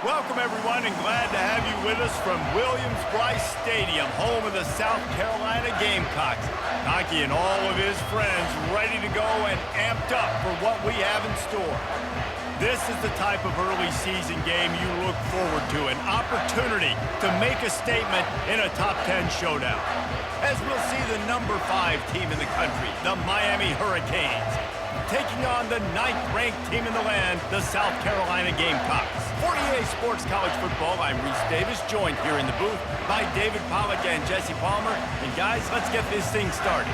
Welcome, everyone, and glad to have you with us from Williams-Brice Stadium, home of the South Carolina Gamecocks. Hockey and all of his friends ready to go and amped up for what we have in store. This is the type of early season game you look forward to, an opportunity to make a statement in a top 10 showdown. As we'll see the number 5 team in the country, the Miami Hurricanes, taking on the 9th-ranked team in the land, the South Carolina Gamecocks. For EA Sports College Football, I'm Reese Davis, joined here in the booth by David Pollack and Jesse Palmer. And guys, let's get this thing started.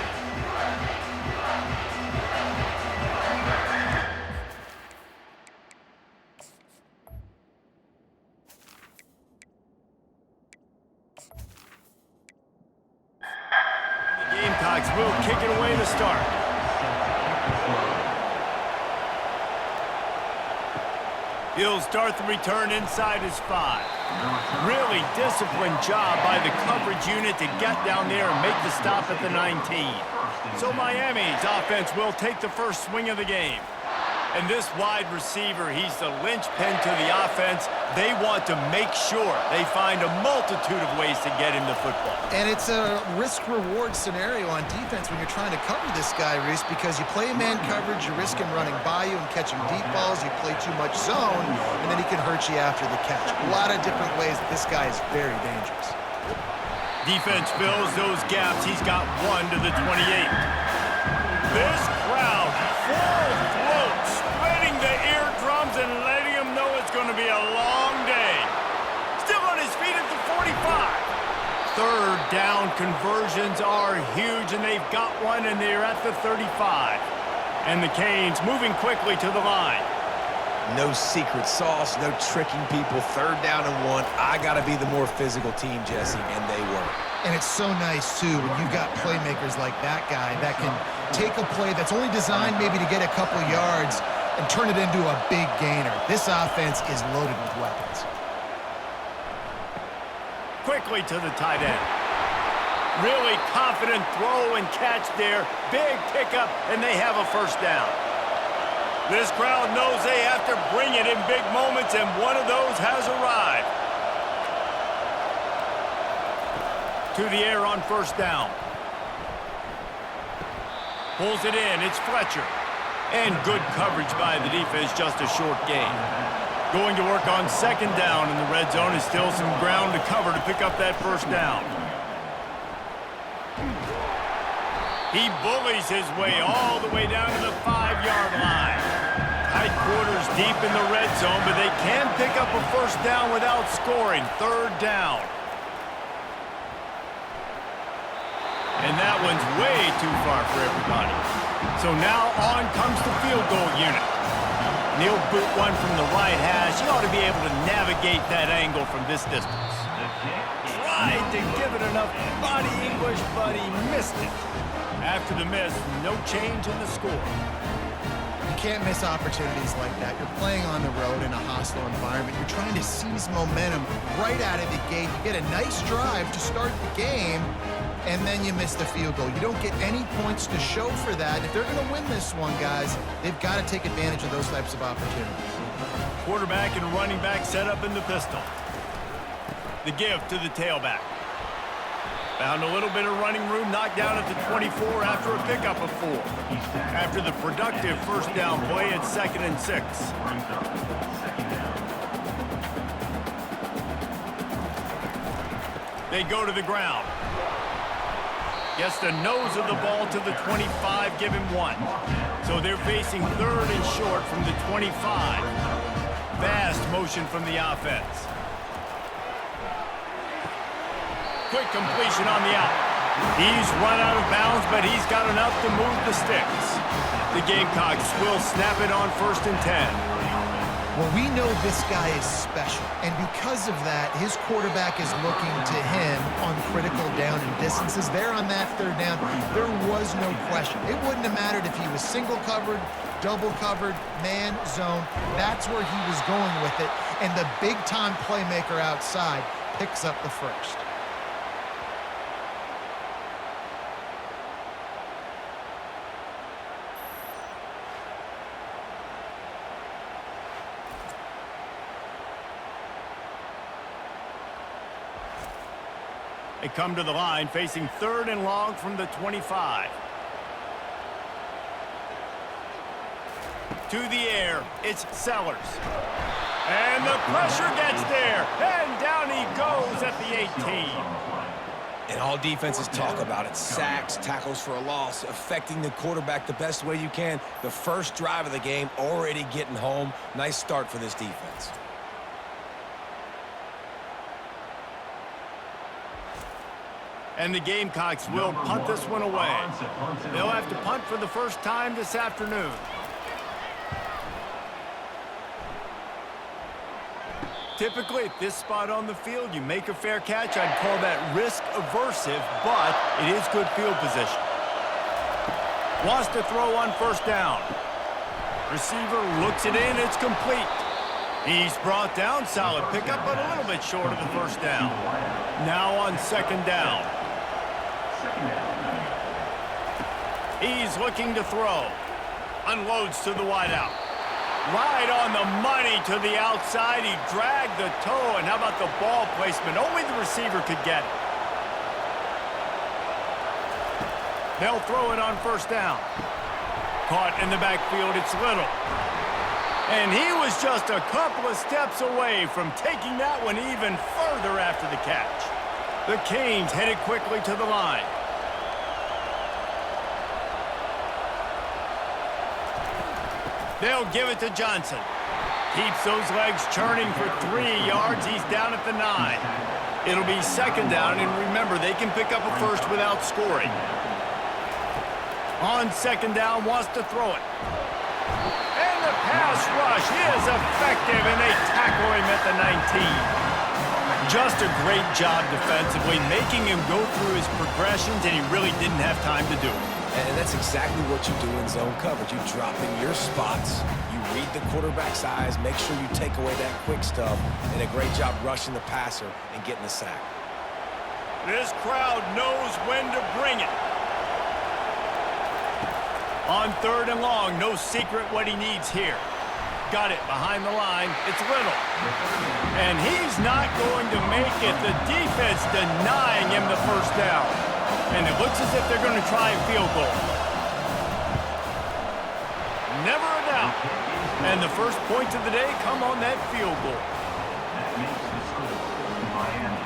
The Gamecocks will kick it away to start. He'll start the return inside his 5. Really disciplined job by the coverage unit to get down there and make the stop at the 19. So Miami's offense will take the first swing of the game. And this wide receiver, he's the linchpin to the offense. They want to make sure they find a multitude of ways to get him the football. And it's a risk-reward scenario on defense when you're trying to cover this guy, Reese, because you play man coverage, you risk him running by you and catching deep balls. You play too much zone, and then he can hurt you after the catch. A lot of different ways that this guy is very dangerous. Defense fills those gaps. He's got one to the 28. This crowd full throat, spreading the eardrums and letting him know it's going to be a long day. Still on his feet at the 45. Third down conversions are huge, and they've got one, and they're at the 35. And the Canes moving quickly to the line. No secret sauce, no tricking people. Third down and 1. I got to be the more physical team, Jesse, and they were. And it's so nice, too, when you've got playmakers like that guy that can take a play that's only designed maybe to get a couple yards and turn it into a big gainer. This offense is loaded with weapons. Quickly to the tight end. Really confident throw and catch there. Big pickup, and they have a first down. This crowd knows they have to bring it in big moments, and one of those has arrived. To the air on first down. Pulls it in. It's Fletcher. And good coverage by the defense, just a short gain. Going to work on second down in the red zone. Is still some ground to cover to pick up that first down. He bullies his way all the way down to the 5-yard line. Tight quarters deep in the red zone, but they can pick up a first down without scoring. Third down. And that one's way too far for everybody. So now on comes the field goal unit. He'll boot one from the right hash. He ought to be able to navigate that angle from this distance. Tried to give it enough body English, but he missed it. After the miss, no change in the score. You can't miss opportunities like that. You're playing on the road in a hostile environment. You're trying to seize momentum right out of the gate. You get a nice drive to start the game, and then you miss the field goal. You don't get any points to show for that. If they're going to win this one, guys, they've got to take advantage of those types of opportunities. Quarterback and running back set up in the pistol. The give to the tailback. Found a little bit of running room, knocked down at the 24 after a pickup of 4. After the productive first down play at 2nd and 6. They go to the ground. Gets the nose of the ball to the 25, give him 1. So they're facing third and short from the 25. Fast motion from the offense. Quick completion on the out. He's run out of bounds, but he's got enough to move the sticks. The Gamecocks will snap it on 1st and 10. Well, we know this guy is special, and because of that, his quarterback is looking to him on critical down and distances. There on that third down, there was no question. It wouldn't have mattered if he was single covered, double covered, man, zone. That's where he was going with it, and the big-time playmaker outside picks up the first. They come to the line facing 3rd and long from the 25. To the air, it's Sellers. And the pressure gets there, and down he goes at the 18. And all defenses talk about it. Sacks, tackles for a loss, affecting the quarterback the best way you can. The first drive of the game, already getting home. Nice start for this defense. And the Gamecocks will punt this one away. They'll have to punt for the first time this afternoon. Typically, at this spot on the field, you make a fair catch. I'd call that risk-aversive, but it is good field position. Wants to throw on 1st down. Receiver looks it in. It's complete. He's brought down. Solid pickup, but a little bit short of the 1st down. Now on 2nd down. He's looking to throw. Unloads to the wideout. Right on the money to the outside. He dragged the toe, and how about the ball placement? Only the receiver could get it. They'll throw it on 1st down. Caught in the backfield, it's Little. And he was just a couple of steps away from taking that one even further after the catch. The Canes headed quickly to the line. They'll give it to Johnson. Keeps those legs churning for 3 yards. He's down at the 9. It'll be 2nd down, and remember, they can pick up a first without scoring. On 2nd down, wants to throw it. And the pass rush is effective, and they tackle him at the 19. Just a great job defensively, making him go through his progressions, and he really didn't have time to do it. And that's exactly what you do in zone coverage. You drop in your spots, you read the quarterback's eyes, make sure you take away that quick stuff, and a great job rushing the passer and getting the sack. This crowd knows when to bring it. On 3rd and long, no secret what he needs here. Got it behind the line. It's Little. And he's not going to make it. The defense denying him the 1st down. And it looks as if they're going to try a field goal. Never a doubt. And the first points of the day come on that field goal. That makes the score Miami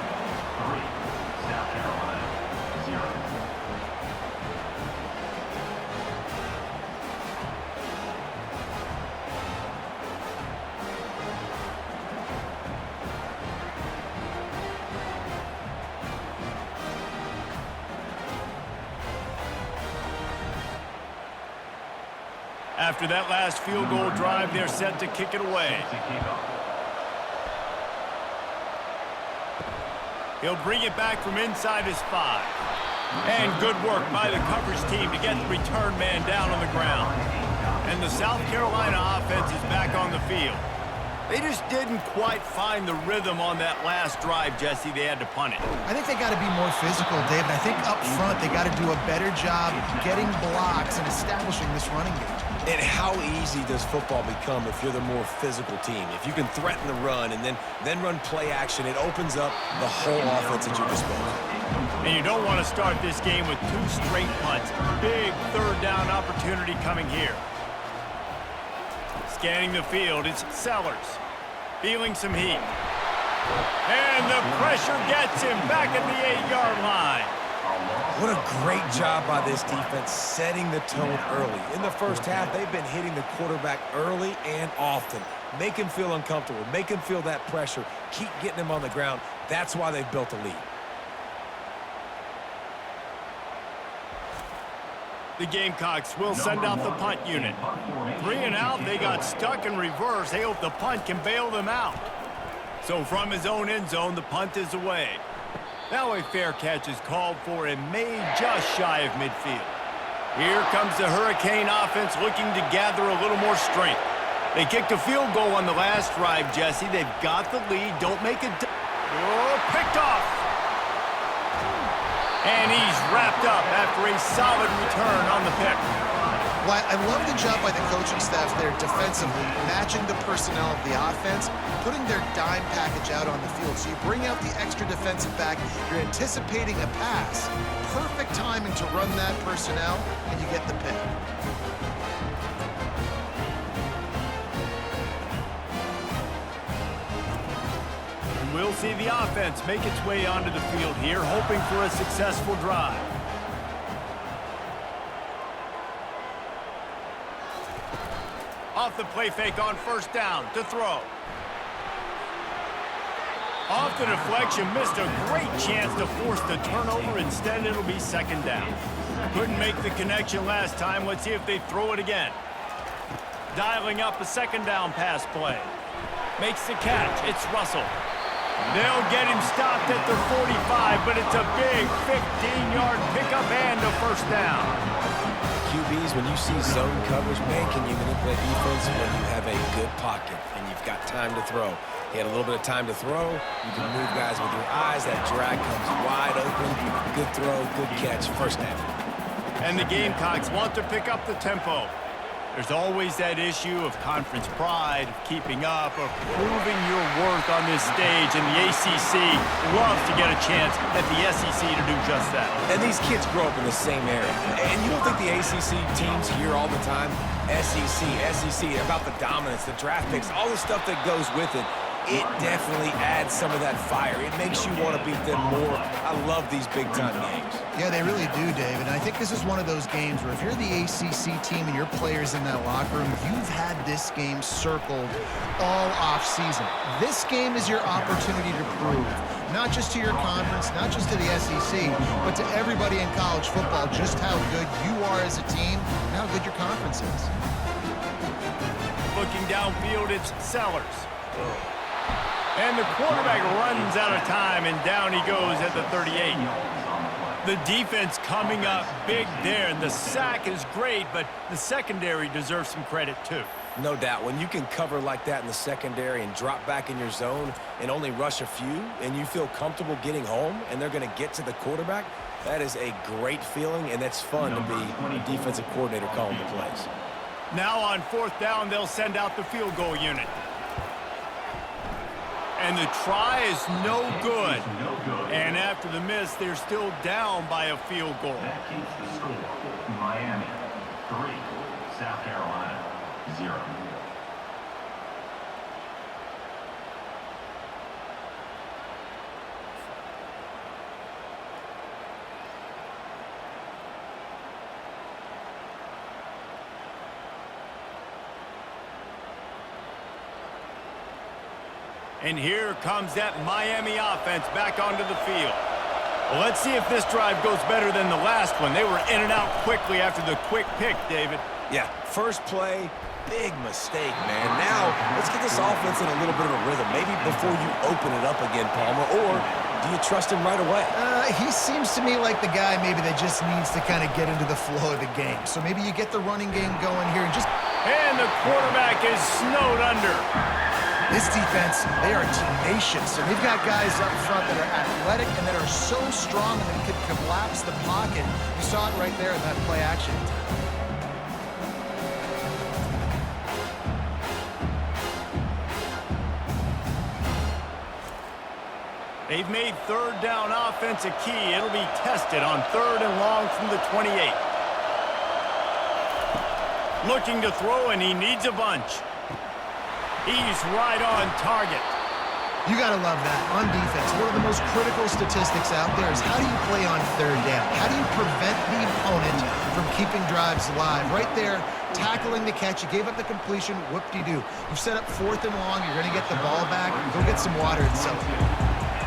3, South Carolina 0. After that last field goal drive, they're set to kick it away. He'll bring it back from inside his 5. And good work by the coverage team to get the return man down on the ground. And the South Carolina offense is back on the field. They just didn't quite find the rhythm on that last drive, Jesse. They had to punt it. I think they got to be more physical, David. I think up front they got to do a better job getting blocks and establishing this running game. And how easy does football become if you're the more physical team? If you can threaten the run and then run play action, it opens up the whole offense at your disposal. And you don't want to start this game with 2 straight punts. Big 3rd down opportunity coming here. Scanning the field, it's Sellers. Feeling some heat. And the pressure gets him back at the 8-yard line. What a great job by this defense setting the tone early. In the first half, they've been hitting the quarterback early and often. Make him feel uncomfortable. Make him feel that pressure. Keep getting him on the ground. That's why they've built a lead. The Gamecocks will send out the punt unit. 3 and out, they got stuck in reverse. They hope the punt can bail them out. So from his own end zone, the punt is away. Now a fair catch is called for and made just shy of midfield. Here comes the Hurricane offense looking to gather a little more strength. They kicked a field goal on the last drive, Jesse. They've got the lead. Don't make it. Oh, picked off. And he's wrapped up after a solid return on the pick. Well, I love the job by the coaching staff there defensively, matching the personnel of the offense, putting their dime package out on the field. So you bring out the extra defensive back, you're anticipating a pass. Perfect timing to run that personnel, and you get the pick. We'll see the offense make its way onto the field here, hoping for a successful drive. Off the play fake on first down to throw. Off the deflection, missed a great chance to force the turnover. Instead, it'll be second down. Couldn't make the connection last time. Let's see if they throw it again. Dialing up a second down pass play. Makes the catch. It's Russell. They'll get him stopped at the 45, but it's a big 15-yard pickup and a first down. QBs, when you see zone coverage, man, can you manipulate defense when you have a good pocket and you've got time to throw? He had a little bit of time to throw. You can move guys with your eyes. That drag comes wide open. Good throw, good catch, first down. And the Gamecocks want to pick up the tempo. There's always that issue of conference pride, of keeping up, of proving your worth on this stage, and the ACC loves to get a chance at the SEC to do just that. And these kids grow up in the same area. And you don't think the ACC teams hear all the time, SEC, about the dominance, the draft picks, all the stuff that goes with it. It definitely adds some of that fire. It makes you want to beat them more. I love these big-time games. Yeah, they really do, David. And I think this is one of those games where if you're the ACC team and your players in that locker room, you've had this game circled all off-season. This game is your opportunity to prove, not just to your conference, not just to the SEC, but to everybody in college football, just how good you are as a team and how good your conference is. Looking downfield, it's Sellers. And the quarterback runs out of time, and down he goes at the 38. The defense coming up big there, and the sack is great, but the secondary deserves some credit too. No doubt. When you can cover like that in the secondary and drop back in your zone and only rush a few, and you feel comfortable getting home, and they're going to get to the quarterback, that is a great feeling, and that's fun to be a defensive coordinator calling the plays. Now on fourth down, they'll send out the field goal unit. And the try is no good. And after the miss, they're still down by a field goal. That keeps the score. Miami 3, South Carolina 0. And here comes that Miami offense back onto the field. Well, let's see if this drive goes better than the last one. They were in and out quickly after the quick pick, David. Yeah, first play, big mistake, man. Now, let's get this offense in a little bit of a rhythm. Maybe before you open it up again, Palmer, or do you trust him right away? He seems to me like the guy maybe that just needs to kind of get into the flow of the game. So maybe you get the running game going here and just... And the quarterback is snowed under. This defense, they are tenacious, and they've got guys up front that are athletic and that are so strong that they can collapse the pocket. You saw it right there in that play action. They've made third down offense a key. It'll be tested on third and long from the 28. Looking to throw, and he needs a bunch. He's right on target. You got to love that. On defense, one of the most critical statistics out there is how do you play on third down? How do you prevent the opponent from keeping drives alive? Right there, tackling the catch. You gave up the completion. Whoop-de-doo. You've set up fourth and long. You're going to get the ball back. Go get some water and celebrate.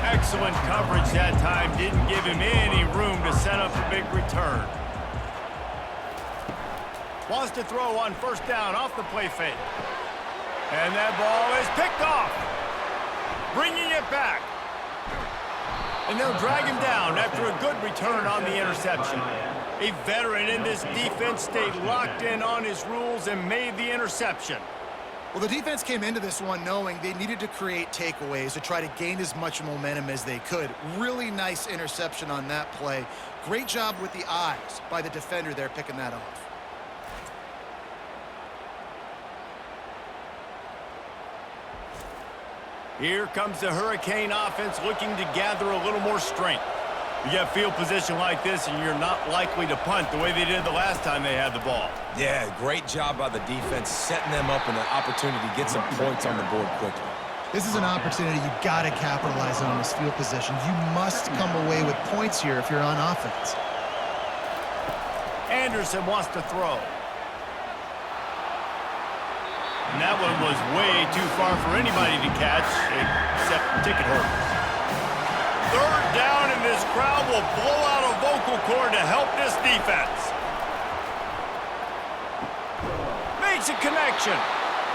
Excellent coverage that time. Didn't give him any room to set up a big return. Wants to throw on first down off the play fake. And that ball is picked off. Bringing it back. And they'll drag him down after a good return on the interception. A veteran in this defense stayed locked in on his rules and made the interception. Well, the defense came into this one knowing they needed to create takeaways to try to gain as much momentum as they could. Really nice interception on that play. Great job with the eyes by the defender there picking that off. Here comes the Hurricane offense looking to gather a little more strength. You get field position like this, and you're not likely to punt the way they did the last time they had the ball. Yeah, great job by the defense, setting them up in an opportunity to get some points on the board quickly. This is an opportunity you got to capitalize on this field position. You must come away with points here if you're on offense. Anderson wants to throw. And that one was way too far for anybody to catch, except ticket holders. Third down, and this crowd will blow out a vocal cord to help this defense. Makes a connection.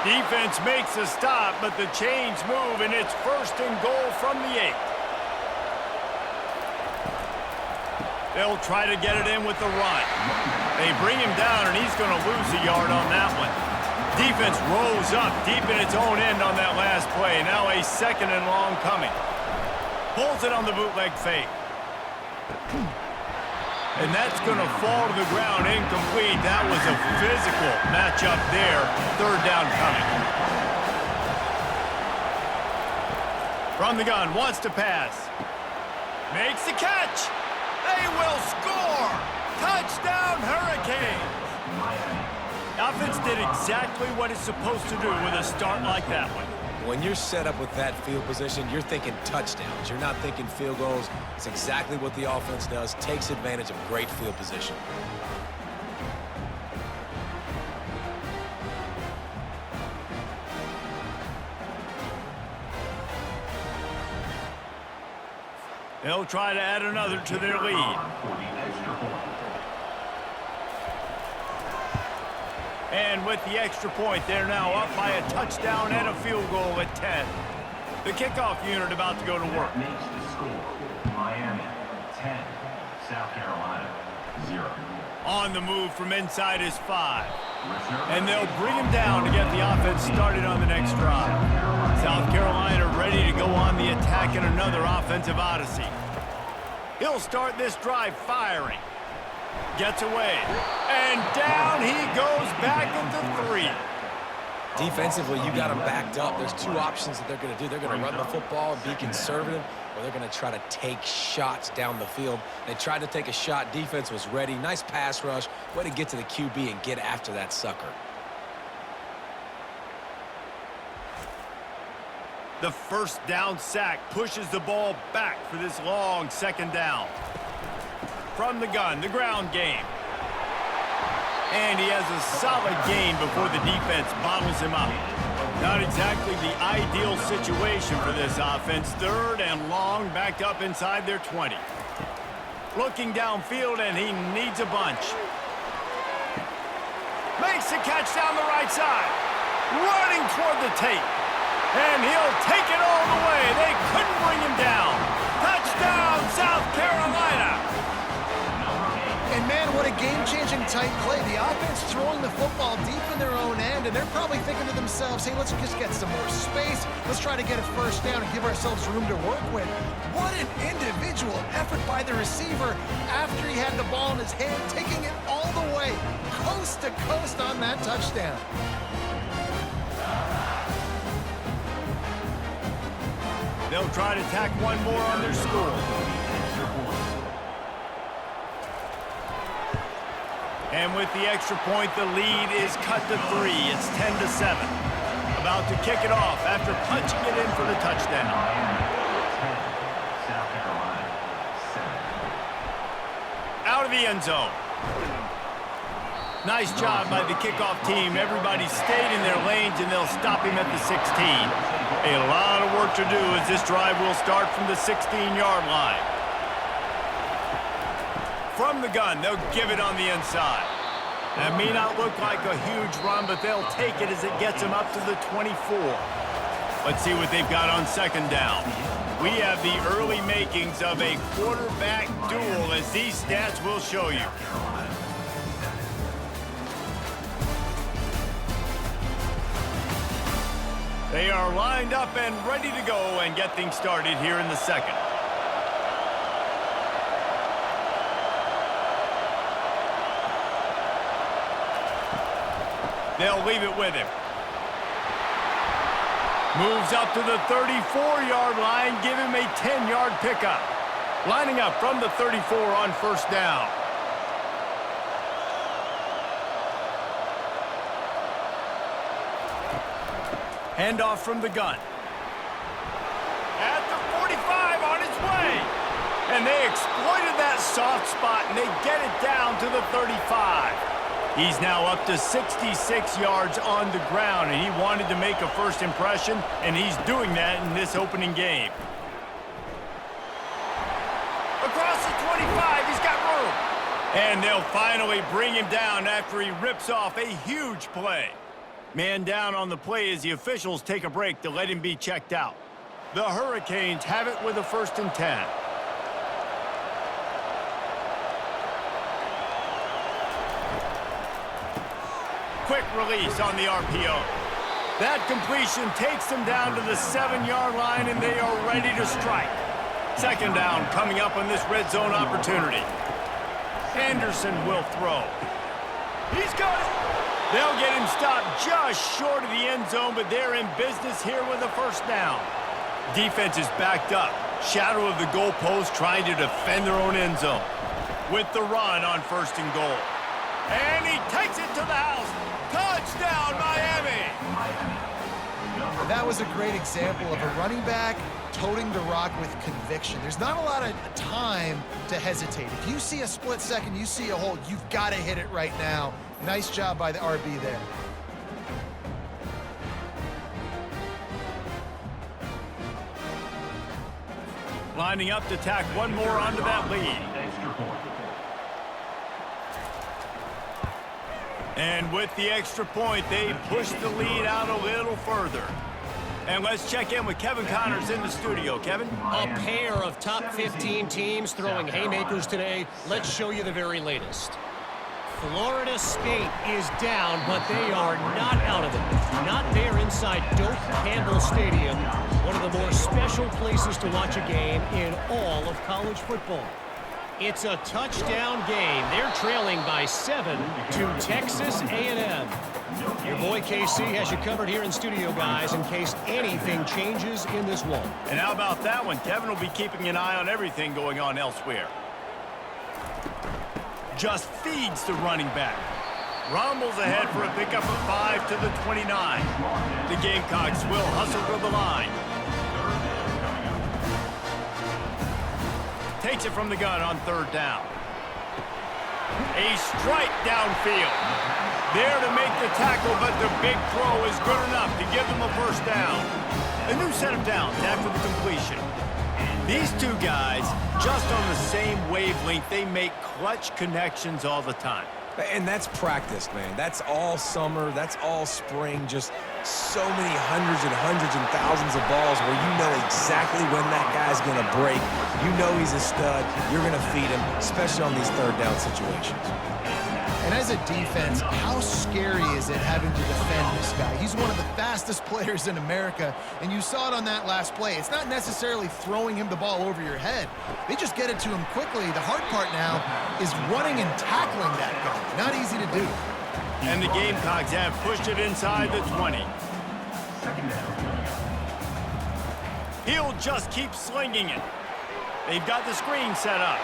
Defense makes a stop, but the chains move, and it's 1st and goal from the 8. They'll try to get it in with the run. They bring him down, and he's going to lose a yard on that one. Defense rolls up deep in its own end on that last play. Now a 2nd and long coming. Pulls it on the bootleg fake. And that's going to fall to the ground incomplete. That was a physical matchup there. 3rd down coming. From the gun, wants to pass. Makes the catch. They will score. Touchdown, Hurricanes. Offense did exactly what it's supposed to do with a start like that one. When you're set up with that field position, you're thinking touchdowns. You're not thinking field goals. It's exactly what the offense does, takes advantage of great field position. They'll try to add another to their lead. And with the extra point, they're now up by a touchdown and a field goal at 10. The kickoff unit about to go to work. Makes the score. Miami 10, South Carolina 0. On the move from inside his 5. And they'll bring him down to get the offense started on the next drive. South Carolina ready to go on the attack in another offensive odyssey. He'll start this drive firing. Gets away. And down he goes back into 3. Defensively, you got them backed up. There's 2 options that they're going to do. They're going to run the football and be conservative, or they're going to try to take shots down the field. They tried to take a shot. Defense was ready. Nice pass rush. Way to get to the QB and get after that sucker. The 1st down sack pushes the ball back for this long 2nd down. From the gun, the ground game. And he has a solid gain before the defense bottles him up. Not exactly the ideal situation for this offense. 3rd and long, backed up inside their 20. Looking downfield, and he needs a bunch. Makes the catch down the right side. Running toward the tape. And he'll take it all the way. They couldn't bring him down. Touchdown, South Carolina. And man, what a game-changing tight play. The offense throwing the football deep in their own end, and they're probably thinking to themselves, hey, let's just get some more space. Let's try to get a 1st down and give ourselves room to work with. What an individual effort by the receiver after he had the ball in his hand, taking it all the way, coast to coast on that touchdown. They'll try to tack one more on their score. And with the extra point, the lead is cut to 3. It's 10-7. About to kick it off after punching it in for the touchdown. South Carolina 7. Out of the end zone. Nice job by the kickoff team. Everybody stayed in their lanes, and they'll stop him at the 16. A lot of work to do as this drive will start from the 16-yard line. From the gun, they'll give it on the inside. That may not look like a huge run, but they'll take it as it gets them up to the 24. Let's see what they've got on 2nd down. We have the early makings of a quarterback duel, as these stats will show you. They are lined up and ready to go and get things started here in the 2nd. They'll leave it with him. Moves up to the 34-yard line, give him a 10-yard pickup. Lining up from the 34 on first down. Handoff from the gun. At the 45 on its way. And they exploited that soft spot, and they get it down to the 35. He's now up to 66 yards on the ground, and he wanted to make a first impression, and he's doing that in this opening game. Across the 25, he's got room. And they'll finally bring him down after he rips off a huge play. Man down on the play as the officials take a break to let him be checked out. The Hurricanes have it with a 1st and 10. Quick release on the RPO. That completion takes them down to the 7-yard line, and they are ready to strike. 2nd down coming up on this red zone opportunity. Anderson will throw. He's got it. They'll get him stopped just short of the end zone, but they're in business here with a 1st down. Defense is backed up. Shadow of the goalpost trying to defend their own end zone. With the run on 1st and goal. And he takes it to the house. Touchdown, Miami! That was a great example of a running back toting the rock with conviction. There's not a lot of time to hesitate. If you see a split second, you see a hole, you've got to hit it right now. Nice job by the RB there. Lining up to tack one more onto that lead. Extra point. And with the extra point, they push the lead out a little further. And let's check in with Kevin Connors in the studio. Kevin? A pair of top 15 teams throwing haymakers today. Let's show you the very latest. Florida State is down, but they are not out of it. Not there inside Doak Campbell Stadium, one of the more special places to watch a game in all of college football. It's a touchdown game. They're trailing by 7 to Texas A&M. Your boy KC has you covered here in studio, guys, in case anything changes in this one. And how about that one? Kevin will be keeping an eye on everything going on elsewhere. Just feeds the running back. Rumbles ahead for a pickup of 5 to the 29. The Gamecocks will hustle to the line. Takes it from the gun on 3rd down. A strike downfield. There to make the tackle, but the big throw is good enough to give them a 1st down. A new set of downs after the completion. These two guys, just on the same wavelength, they make clutch connections all the time. And that's practice, man. That's all summer. That's all spring. Just so many hundreds and thousands of balls where you know exactly when that guy's going to break. You know he's a stud. You're going to feed him, especially on these 3rd down situations. And as a defense, how scary is it having to defend this guy? He's one of the fastest players in America, and you saw it on that last play. It's not necessarily throwing him the ball over your head. They just get it to him quickly. The hard part now is running and tackling that guy. Not easy to do. And the Gamecocks have pushed it inside the 20. He'll just keep slinging it. They've got the screen set up.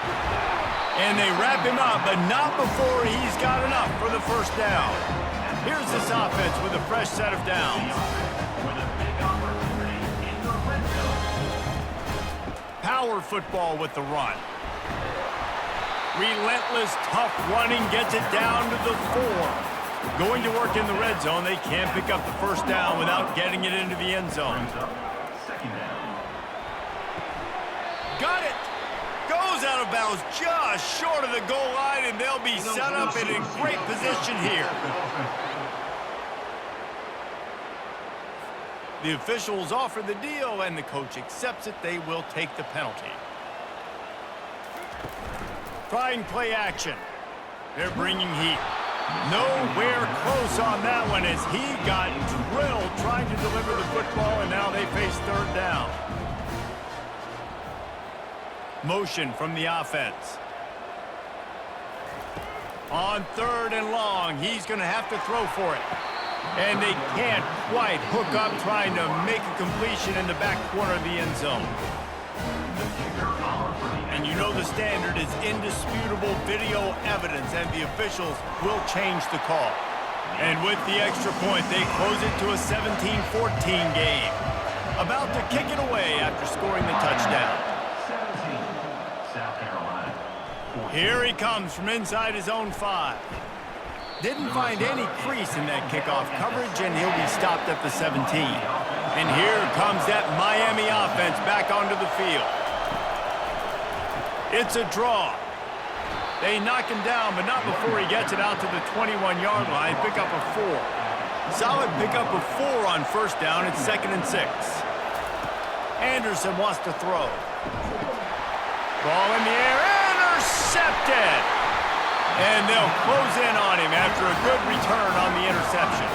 And they wrap him up, but not before he's got enough for the 1st down. Here's this offense with a fresh set of downs. Power football with the run. Relentless, tough running gets it down to the 4. Going to work in the red zone, they can't pick up the 1st down without getting it into the end zone. Got it! Goes out of bounds just short of the goal line, and they'll be set up in a great position here. The officials offer the deal, and the coach accepts it. They will take the penalty. Trying play action. They're bringing heat. Nowhere close on that one as he got drilled trying to deliver the football, and now they face 3rd down. Motion from the offense. On 3rd and long, he's going to have to throw for it. And they can't quite hook up trying to make a completion in the back corner of the end zone. And you know the standard is indisputable video evidence, and the officials will change the call. And with the extra point, they close it to a 17-14 game. About to kick it away after scoring the touchdown. 17, South Carolina. Here he comes from inside his own 5. Didn't find any crease in that kickoff coverage, and he'll be stopped at the 17. And here comes that Miami offense back onto the field. It's a draw. They knock him down, but not before he gets it out to the 21-yard line. Pick up a 4. Solid pickup of 4 on first down. It's 2nd and 6. Anderson wants to throw. Ball in the air. Intercepted. And they'll close in on him after a good return on the interception.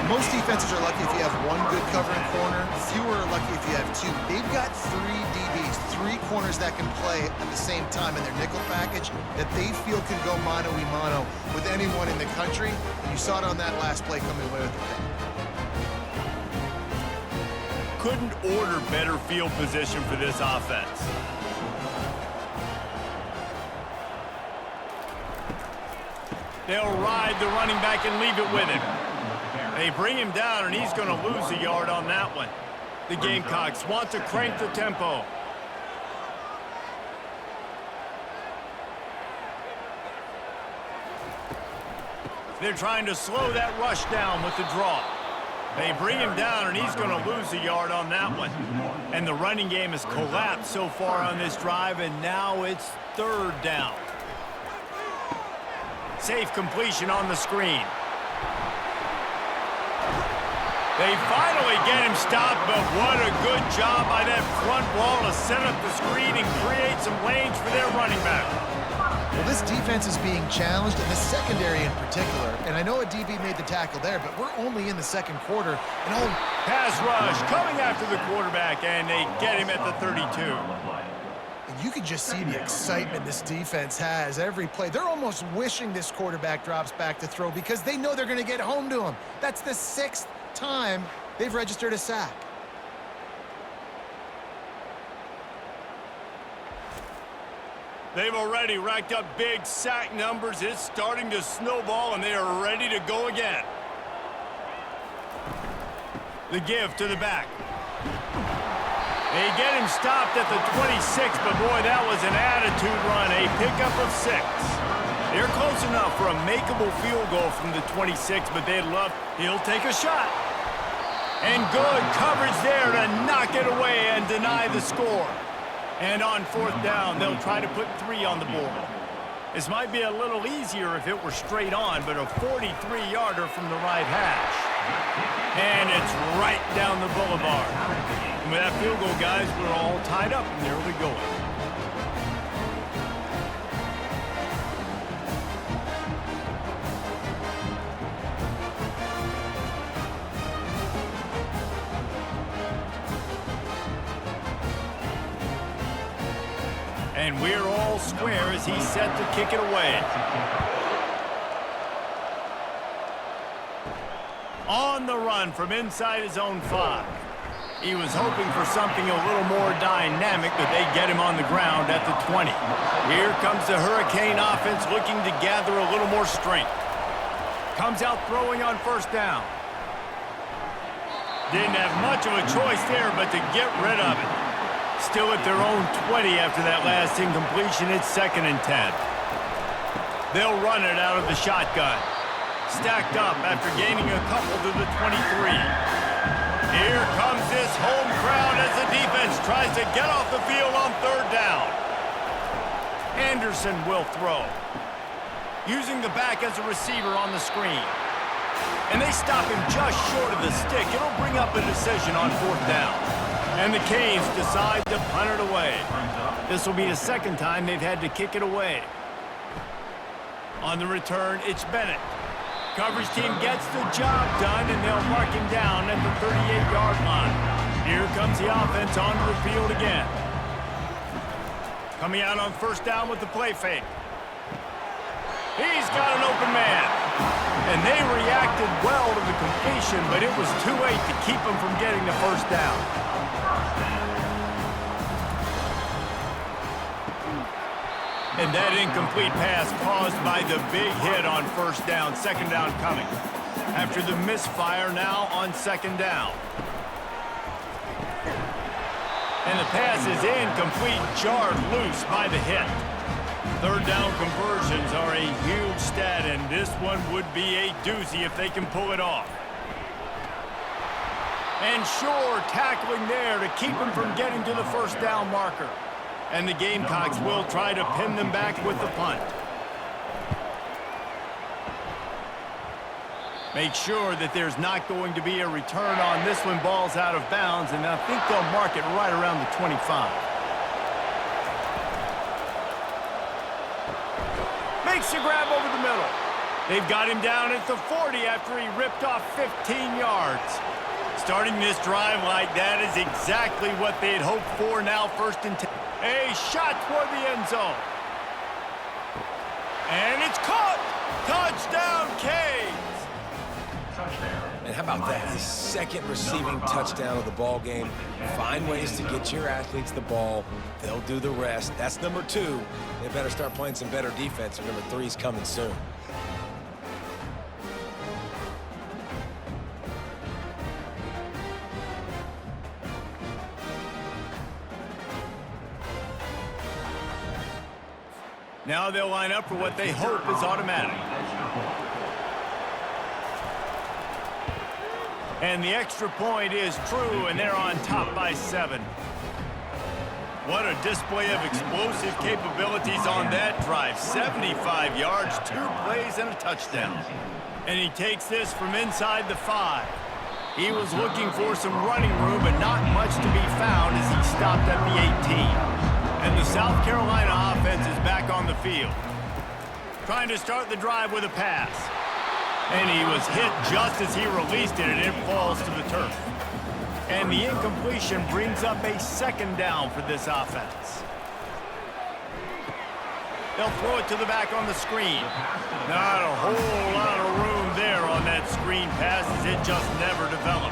Most defenses are lucky if you have one good covering corner. Fewer are lucky if you have 2. They've got 3 DBs, 3 corners that can play at the same time in their nickel package that they feel can go mano-a-mano with anyone in the country. And you saw it on that last play coming away with the pick. Couldn't order better field position for this offense. They'll ride the running back and leave it with him. They bring him down, and he's going to lose a yard on that one. The Gamecocks want to crank the tempo. They're trying to slow that rush down with the draw. They bring him down, and he's going to lose a yard on that one. And the running game has collapsed so far on this drive, and now it's 3rd down. Safe completion on the screen. They finally get him stopped, but what a good job by that front wall to set up the screen and create some lanes for their running back. Well, this defense is being challenged, and the secondary in particular. And I know a DB made the tackle there, but we're only in the 2nd quarter. And pass rush coming after the quarterback, and they get him at the 32. you can just see the excitement this defense has every play. They're almost wishing this quarterback drops back to throw because they know they're going to get home to him. That's the 6th time they've registered a sack. They've already racked up big sack numbers. It's starting to snowball, and they are ready to go again. The give to the back. They get him stopped at the 26, but boy, that was an attitude run, a pickup of 6. They're close enough for a makeable field goal from the 26, but they'd love, he'll take a shot. And good coverage there to knock it away and deny the score. And on 4th down, they'll try to put 3 on the board. This might be a little easier if it were straight on, but a 43-yarder from the right hash. And it's right down the boulevard. And with that field goal, guys, we're all tied up and nearly going. And we're all square as he's set to kick it away. On the run from inside his own 5. He was hoping for something a little more dynamic, but they get him on the ground at the 20. Here comes the Hurricane offense looking to gather a little more strength. Comes out throwing on 1st down. Didn't have much of a choice there but to get rid of it. Still at their own 20 after that last incompletion. It's 2nd and 10. They'll run it out of the shotgun. Stacked up after gaining a couple to the 23. Here comes this home crowd as the defense tries to get off the field on 3rd down. Anderson will throw. Using the back as a receiver on the screen. And they stop him just short of the stick. It'll bring up a decision on 4th down. And the Canes decide to punt it away. This will be the 2nd time they've had to kick it away. On the return, it's Bennett. Coverage team gets the job done, and they'll mark him down at the 38-yard line. Here comes the offense onto the field again. Coming out on 1st down with the play fake. He's got an open man. And they reacted well to the completion, but it was too late to keep them from getting the first down. And that incomplete pass caused by the big hit on first down. Second down coming. After the misfire, now on second down. And the pass is incomplete, jarred loose by the hit. Third down conversions are a huge stat, and this one would be a doozy if they can pull it off. And sure, tackling there to keep them from getting to the first down marker. And the Gamecocks will try to pin them back with the punt. Make sure that there's not going to be a return on this one. Ball's out of bounds, and I think they'll mark it right around the 25. Makes the grab over the middle. They've got him down at the 40 after he ripped off 15 yards. Starting this drive like that is exactly what they had hoped for. Now first and 10. A shot toward the end zone. And it's caught. Touchdown, Canes. And how about that? His second receiving touchdown of the ball game. Find ways to get your athletes the ball. They'll do the rest. That's number 2. They better start playing some better defense, or number 3's coming soon. Now they'll line up for what they hope is automatic. And the extra point is true, and they're on top by 7. What a display of explosive capabilities on that drive. 75 yards, 2 plays, and a touchdown. And he takes this from inside the 5. He was looking for some running room, but not much to be found as he stopped at the 18. And the South Carolina offense is back on the field. Trying to start the drive with a pass. And he was hit just as he released it, and it falls to the turf. And the incompletion brings up a second down for this offense. They'll throw it to the back on the screen. Not a whole lot of room there on that screen pass, as it just never developed.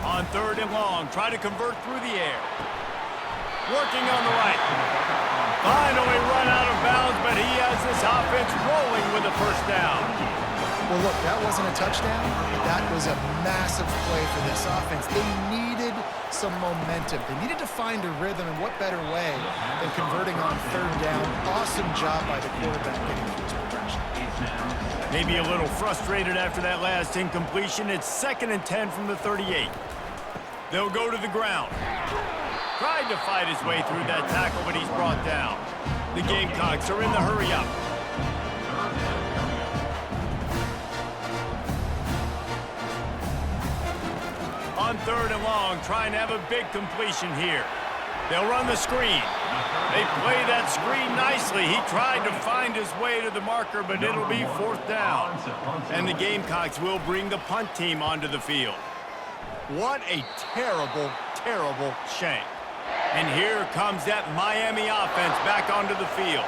On third and long, try to convert through the air. Working on the right. Finally run out of bounds, but he has this offense rolling with a first down. Well, look, that wasn't a touchdown. That was a massive play for this offense. They needed some momentum. They needed to find a rhythm, and what better way than converting on third down. Awesome job by the quarterback getting through his progression. Maybe a little frustrated after that last incompletion. It's 2nd and 10 from the 38. They'll go to the ground. Tried to fight his way through that tackle, but he's brought down. The Gamecocks are in the hurry-up. On third and long, trying to have a big completion here. They'll run the screen. They play that screen nicely. He tried to find his way to the marker, but it'll be 4th down. And the Gamecocks will bring the punt team onto the field. What a terrible, terrible shame. And here comes that Miami offense back onto the field.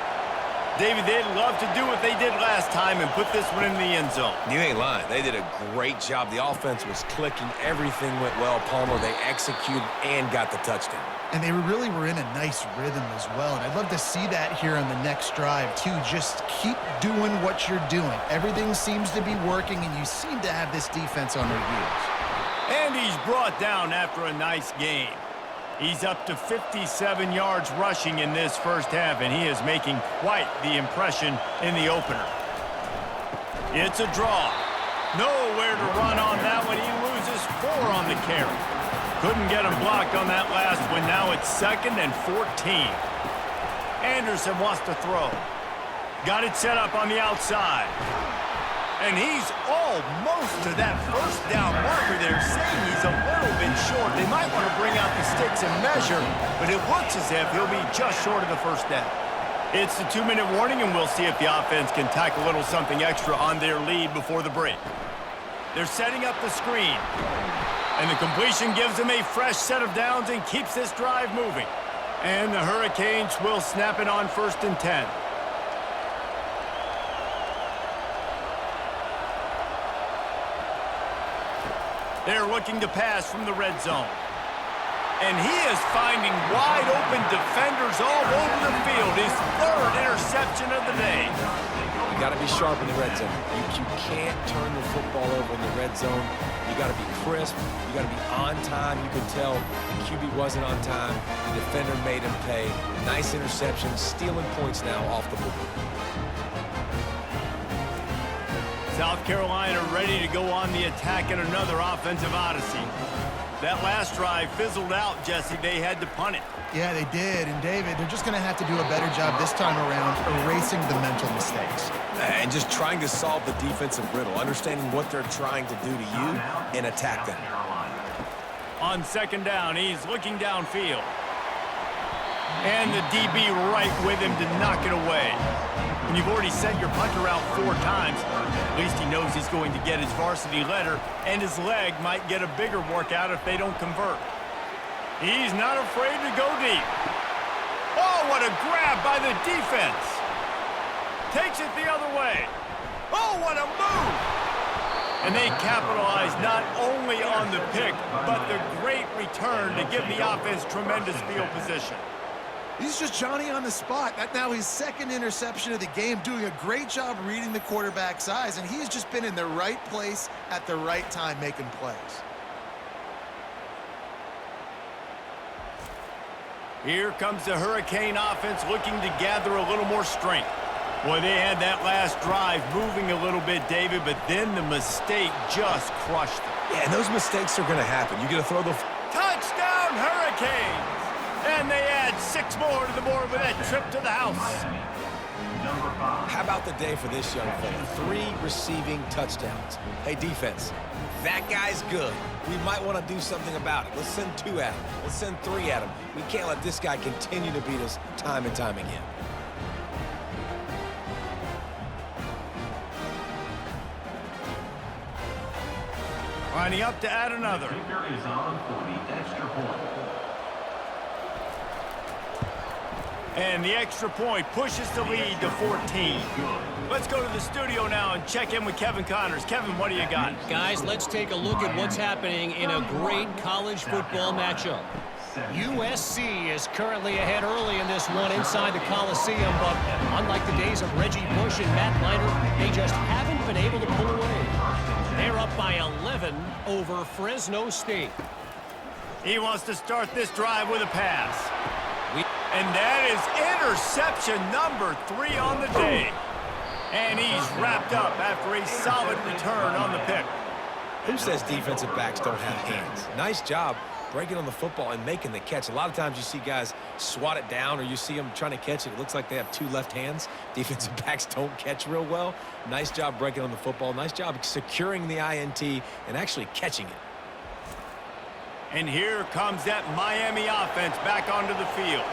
David, they'd love to do what they did last time and put this one in the end zone. You ain't lying. They did a great job. The offense was clicking. Everything went well, Palmer. They executed and got the touchdown. And they really were in a nice rhythm as well. And I'd love to see that here on the next drive, too. Just keep doing what you're doing. Everything seems to be working, and you seem to have this defense on their heels. And he's brought down after a nice game. He's up to 57 yards rushing in this first half, and he is making quite the impression in the opener. It's a draw. Nowhere to run on that one. He loses 4 on the carry. Couldn't get him blocked on that last one. Now it's 2nd and 14. Anderson wants to throw. Got it set up on the outside. And he's almost to that first down marker there, saying he's a little bit short. They might want to bring out the sticks and measure, but it looks as if he'll be just short of the first down. It's the 2-minute warning, and we'll see if the offense can tack a little something extra on their lead before the break. They're setting up the screen. And the completion gives them a fresh set of downs and keeps this drive moving. And the Hurricanes will snap it on 1st and 10. They're looking to pass from the red zone. And he is finding wide open defenders all over the field. His 3rd interception of the day. You got to be sharp in the red zone. You can't turn the football over in the red zone. You got to be crisp. You got to be on time. You could tell the QB wasn't on time. The defender made him pay. Nice interception, stealing points now off the board. South Carolina ready to go on the attack in another offensive odyssey. That last drive fizzled out, Jesse. They had to punt it. Yeah, they did. And, David, they're just going to have to do a better job this time around erasing the mental mistakes. And just trying to solve the defensive riddle, understanding what they're trying to do to you and attack them. On 2nd down, he's looking downfield. And the DB right with him to knock it away. When you've already sent your punter out 4 times, at least he knows he's going to get his varsity letter, and his leg might get a bigger workout if they don't convert. He's not afraid to go deep. Oh, what a grab by the defense. Takes it the other way. Oh, what a move. And they capitalize not only on the pick, but the great return to give the offense tremendous field position. He's just Johnny on the spot. That's now his 2nd interception of the game, doing a great job reading the quarterback's eyes, and he's just been in the right place at the right time making plays. Here comes the Hurricane offense looking to gather a little more strength. Boy, they had that last drive moving a little bit, David, but then the mistake just crushed them. Yeah, and those mistakes are going to happen. You got to throw the... Touchdown, Hurricanes! And they add 6 more to the board with that trip to the house. How about the day for this young fella? 3 receiving touchdowns. Hey, defense, that guy's good. We might want to do something about it. Let's send 2 at him. Let's send 3 at him. We can't let this guy continue to beat us time and time again. Lining up to add another. Kicker is on for the extra point. And the extra point pushes the lead to 14. Let's go to the studio now and check in with Kevin Connors. Kevin, what do you got? Guys, let's take a look at what's happening in a great college football matchup. USC is currently ahead early in this one inside the Coliseum, but unlike the days of Reggie Bush and Matt Leinart, they just haven't been able to pull away. They're up by 11 over Fresno State. He wants to start this drive with a pass. And that is interception number 3 on the day. And he's wrapped up after a solid return on the pick. Who says defensive backs don't have hands? Nice job breaking on the football and making the catch. A lot of times you see guys swat it down or you see them trying to catch it. It looks like they have 2 left hands. Defensive backs don't catch real well. Nice job breaking on the football. Nice job securing the INT and actually catching it. And here comes that Miami offense back onto the field.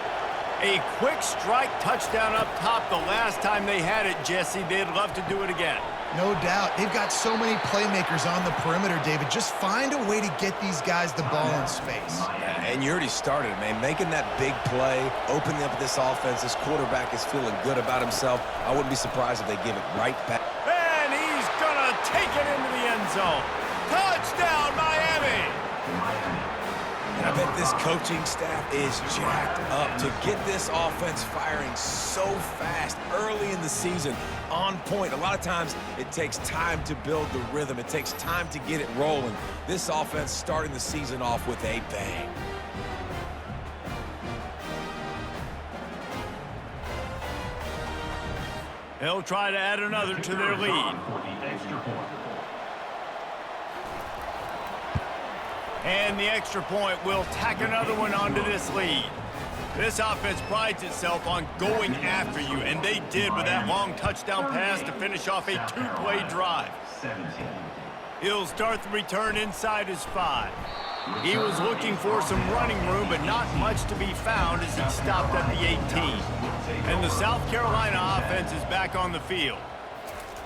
A quick strike touchdown up top the last time they had it, Jesse. They'd love to do it again. No doubt. They've got so many playmakers on the perimeter, David. Just find a way to get these guys the ball in space. And you already started, man. Making that big play, opening up this offense. This quarterback is feeling good about himself. I wouldn't be surprised if they give it right back. And he's going to take it into the end zone. Touchdown, Miami! And I bet this coaching staff is jacked up to get this offense firing so fast early in the season, on point. A lot of times it takes time to build the rhythm. It takes time to get it rolling. This offense starting the season off with a bang. They'll try to add another to their lead. And the extra point will tack another one onto this lead. This offense prides itself on going after you, and they did with that long touchdown pass to finish off a 2-play drive. He'll start the return inside his 5. He was looking for some running room, but not much to be found as he stopped at the 18. And the South Carolina offense is back on the field.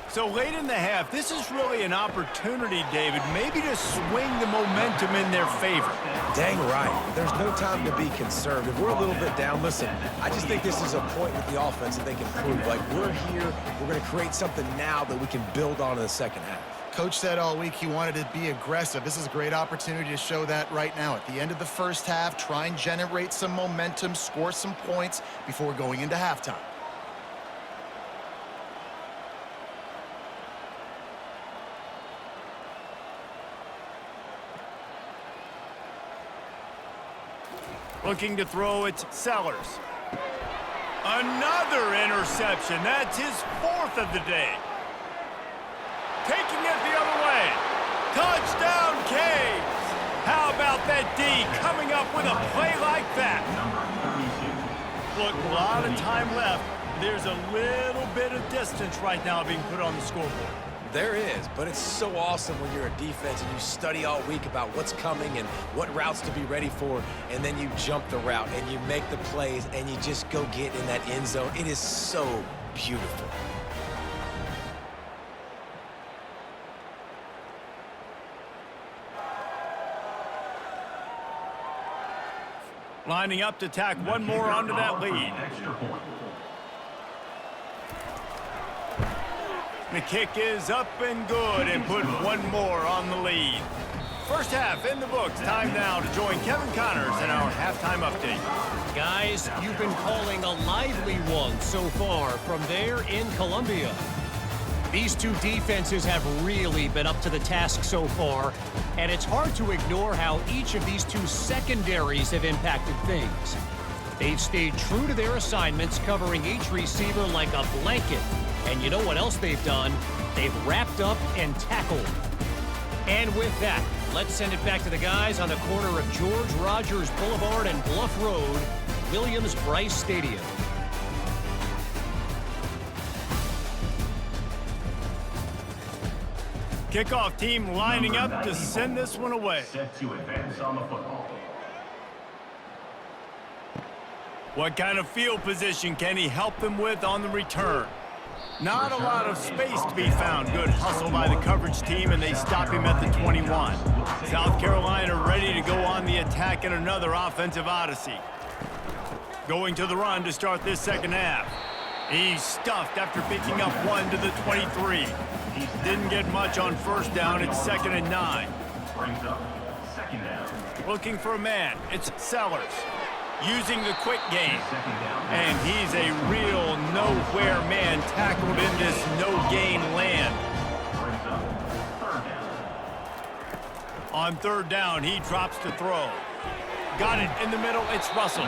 So late in the half, this is really an opportunity, David, maybe to swing the momentum in their favor. Dang right. There's no time to be conservative. We're a little bit down. Listen, I just think this is a point with the offense that they can prove. Like, we're here, we're going to create something now that we can build on in the second half. Coach said all week he wanted to be aggressive. This is a great opportunity to show that right now. At the end of the first half, try and generate some momentum, score some points before going into halftime. Looking to throw, it's Sellers. Another interception. That's his 4th of the day. Taking it the other way. Touchdown, Caves. How about that D coming up with a play like that? Look, a lot of time left. There's a little bit of distance right now being put on the scoreboard. There is, but it's so awesome when you're a defense and you study all week about what's coming and what routes to be ready for, and then you jump the route and you make the plays and you just go get in that end zone. It is so beautiful. Lining up to tack one more onto that lead. The kick is up and good and put one more on the lead. First half in the books. Time now to join Kevin Connors in our halftime update. Guys, you've been calling a lively one so far from there in Columbia. These two defenses have really been up to the task so far, and it's hard to ignore how each of these two secondaries have impacted things. They've stayed true to their assignments, covering each receiver like a blanket. And you know what else they've done? They've wrapped up and tackled. And with that, let's send it back to the guys on the corner of George Rogers Boulevard and Bluff Road, Williams-Brice Stadium. Kickoff team lining up to send this one away. Set to advance on the football. What kind of field position can he help them with on the return? Not a lot of space to be found. Good hustle by the coverage team, and they stop him at the 21. South Carolina ready to go on the attack in another offensive odyssey. Going to the run to start this second half. He's stuffed after picking up one to the 23. Didn't get much on first down. It's 2nd and 9. Brings up second down. Looking for a man. It's Sellers. Using the quick game. And he's a real nowhere man tackled in this no-gain land. Brings up third down. On third down, he drops to throw. Got it in the middle. It's Russell.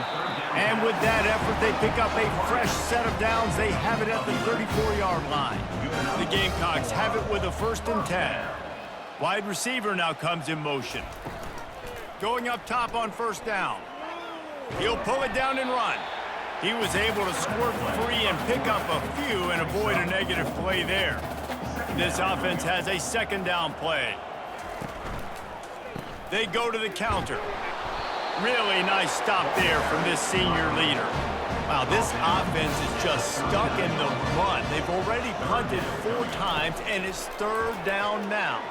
And with that effort, they pick up a fresh set of downs. They have it at the 34-yard line. The Gamecocks have it with a 1st and 10. Wide receiver now comes in motion. Going up top on first down. He'll pull it down and run. He was able to squirt free and pick up a few and avoid a negative play there. This offense has a 2nd down play. They go to the counter. Really nice stop there from this senior leader. Wow, this offense is just stuck in the mud. They've already punted 4 times, and it's 3rd down now.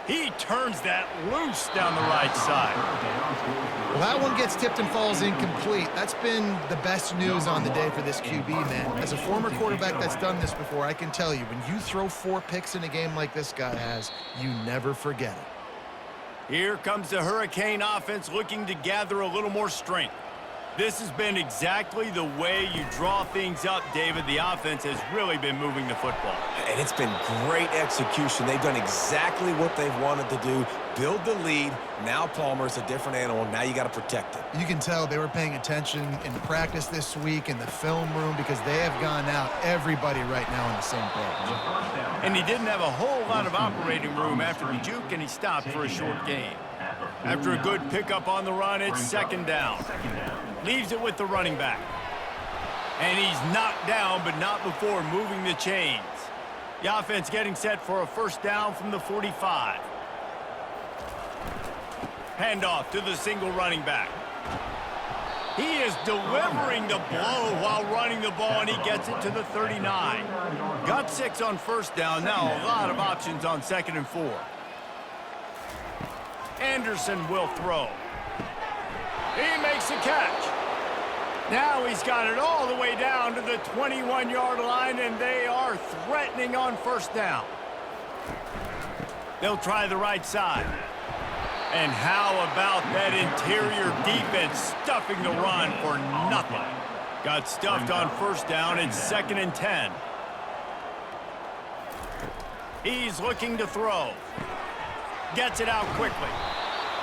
He turns that loose down the right side. Well, that one gets tipped and falls incomplete. That's been the best news on the day for this QB, man. As a former quarterback that's done this before, I can tell you, when you throw 4 picks in a game like this guy has, you never forget it. Here comes the Hurricane offense looking to gather a little more strength. This has been exactly the way you draw things up, David. The offense has really been moving the football. And it's been great execution. They've done exactly what they've wanted to do. Build the lead. Now Palmer's a different animal. Now you got to protect it. You can tell they were paying attention in practice this week in the film room because they have gone out, everybody right now on the same page. And he didn't have a whole lot of operating room after the juke, and he stopped for a short gain. After a good pickup on the run, it's 2nd down. Leaves it with the running back. And he's knocked down, but not before moving the chains. The offense getting set for a 1st down from the 45. Handoff to the single running back. He is delivering the blow while running the ball, and he gets it to the 39. Got 6 on first down. Now a lot of options on 2nd and 4. Anderson will throw. He makes the catch. Now he's got it all the way down to the 21-yard line, and they are threatening on first down. They'll try the right side. And how about that interior defense stuffing the run for nothing? Got stuffed on first down. It's 2nd and 10. He's looking to throw. Gets it out quickly.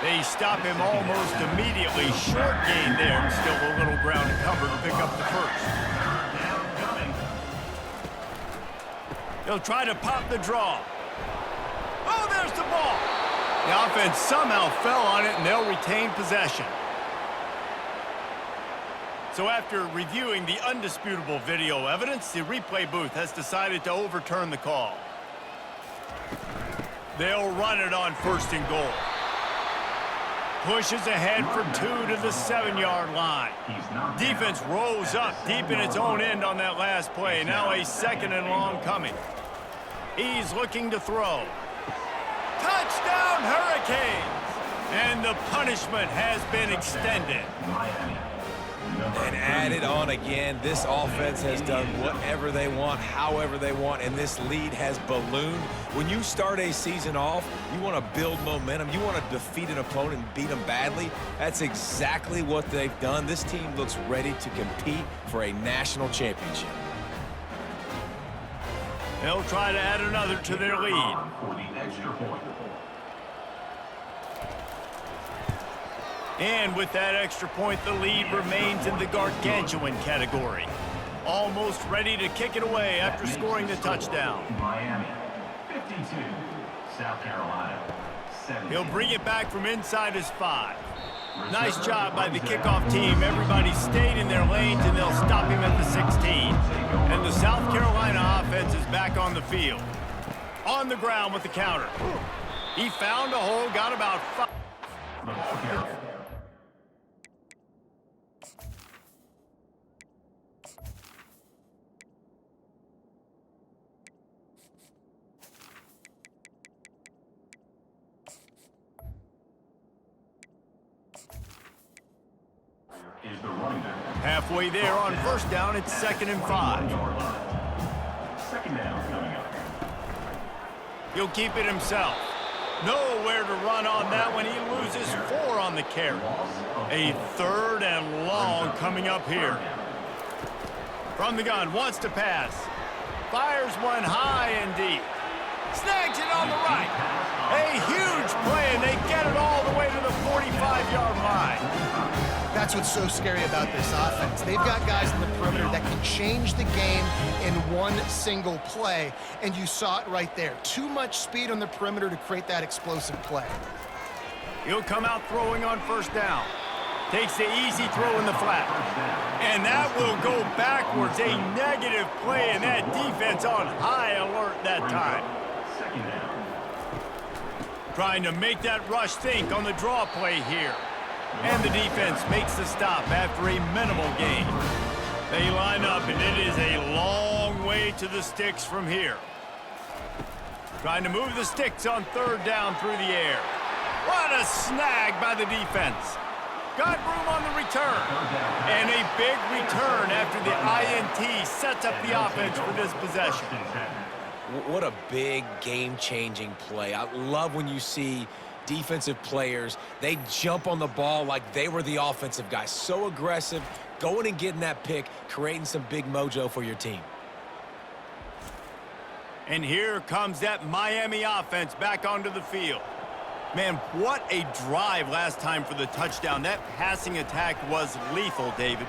They stop him almost immediately. Short gain there. Still a little ground to cover to pick up the first. He'll try to pop the draw. Oh, there's the ball. The offense somehow fell on it, and they'll retain possession. So after reviewing the undisputable video evidence, the replay booth has decided to overturn the call. They'll run it on 1st and goal. Pushes ahead for 2 to the 7-yard line. Defense rolls up deep in its own end on that last play. Now a 2nd and long coming. He's looking to throw. Touchdown, Hurricanes! And the punishment has been extended. And added on again. This offense has done whatever they want, however they want, and this lead has ballooned. When you start a season off, you want to build momentum. You want to defeat an opponent and beat them badly. That's exactly what they've done. This team looks ready to compete for a national championship. They'll try to add another to their lead. And with that extra point, the lead remains in the gargantuan category. Almost ready to kick it away after scoring the touchdown. Miami, 52. South Carolina, 17. He'll bring it back from inside his 5. Nice job by the kickoff team. Everybody stayed in their lanes, and they'll stop him at the 16. And the South Carolina offense is back on the field. On the ground with the counter. He found a hole, got about 5. Halfway there on first down, it's 2nd and 5. Second down coming up. He'll keep it himself. Nowhere to run on that one. He loses 4 on the carry. A 3rd and long coming up here. From the gun, wants to pass. Fires one high and deep. Snags it on the right. A huge play, and they get it all the way to the 45-yard line. That's what's so scary about this offense. They've got guys in the perimeter that can change the game in one single play, and you saw it right there. Too much speed on the perimeter to create that explosive play. He'll come out throwing on first down. Takes the easy throw in the flat. And that will go backwards. A negative play, and that defense on high alert that time. Second down. Trying to make that rush think on the draw play here. And the defense makes the stop after a minimal gain. They line up, and it is a long way to the sticks from here. Trying to move the sticks on 3rd down through the air. What a snag by the defense. Got room on the return. And a big return after the INT sets up the offense for this possession. What a big game-changing play. I love when you see defensive players, they jump on the ball like they were the offensive guy. So aggressive, going and getting that pick, creating some big mojo for your team. And here comes that Miami offense back onto the field. Man, what a drive last time for the touchdown. That passing attack was lethal, David.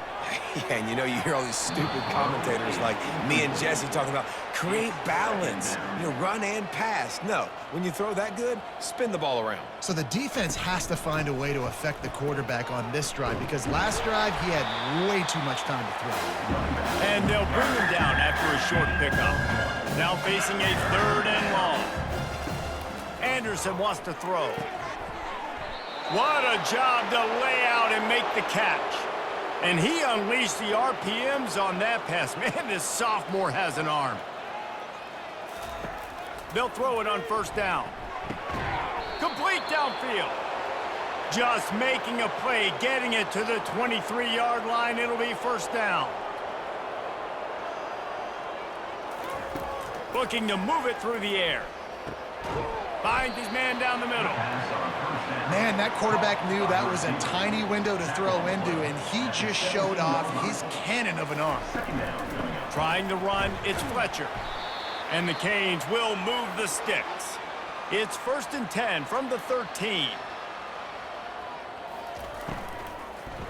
Yeah, and you know, you hear all these stupid commentators like me and Jesse talking about create balance, run and pass. No, when you throw that good, spin the ball around. So the defense has to find a way to affect the quarterback on this drive, because last drive he had way too much time to throw. And they'll bring him down after a short pickup. Now facing a 3rd and long. Anderson wants to throw. What a job to lay out and make the catch. And he unleashed the RPMs on that pass. Man, this sophomore has an arm. They'll throw it on first down. Complete downfield. Just making a play, getting it to the 23-yard line. It'll be first down. Looking to move it through the air. Finds his man down the middle. Man, that quarterback knew that was a tiny window to throw into, and he just showed off his cannon of an arm. Trying to run, it's Fletcher. And the Canes will move the sticks. It's 1st and 10 from the 13.